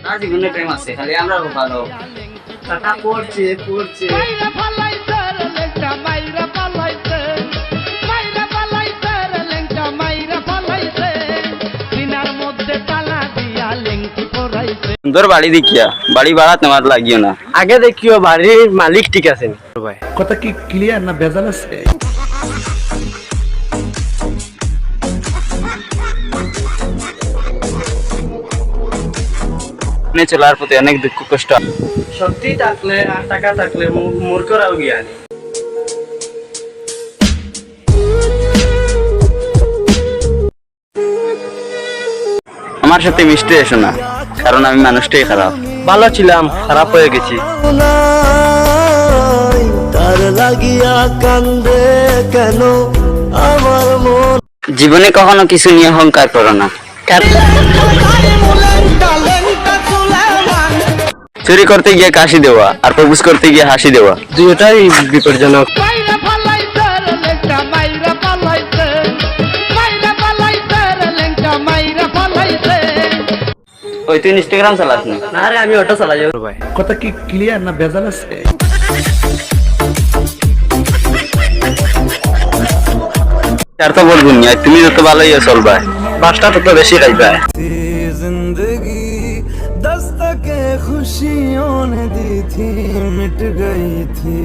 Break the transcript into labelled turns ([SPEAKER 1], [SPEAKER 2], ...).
[SPEAKER 1] না জীবনে প্রেম আছে, খালি আমরা ভালো টাকা পড়ছে পড়ছে।
[SPEAKER 2] সুন্দর বাড়ি দেখিয়া বাড়ি ভাড়া তোমার লাগিও না,
[SPEAKER 1] আগে দেখিও বাড়ির মালিক ঠিক আছে।
[SPEAKER 3] কথা কি ক্লিয়ার না ভেজাল আছে?
[SPEAKER 2] চলার প্রতি অনেক দুঃখ কষ্ট।
[SPEAKER 1] সত্যি থাকলে আর টাকা থাকলে মূর্খরাও জ্ঞানী।
[SPEAKER 2] আমার সাথে মিশতে এসো না, কারণ আমি মানুষটাই খারাপ।
[SPEAKER 1] ভালো ছিলাম, খারাপ হয়ে গেছি।
[SPEAKER 4] তার লাগিয়া কান্দে কেন আমার মন?
[SPEAKER 2] জীবনে কখনো কিছু নিয়ে অহংকার করো না। চুরি করতে গিয়ে কাশি দেওয়া আর প্রপোজ করতে গিয়ে হাসি দেওয়া
[SPEAKER 1] দুইটাই বিপজ্জনক।
[SPEAKER 2] ওই তুই ইনস্টাগ্রাম চালাস না?
[SPEAKER 1] না রে, আমি অটো চালাই।
[SPEAKER 3] কথা কি ক্লিয়ার না ভেজাল আছে?
[SPEAKER 2] আর তো বলবো না, তুমি যত ভালোই চলবা, বাসটা তত বেশি খাইবা।
[SPEAKER 4] जिंदगी दस्तके खुशियों ने दी थी मिट गई थी।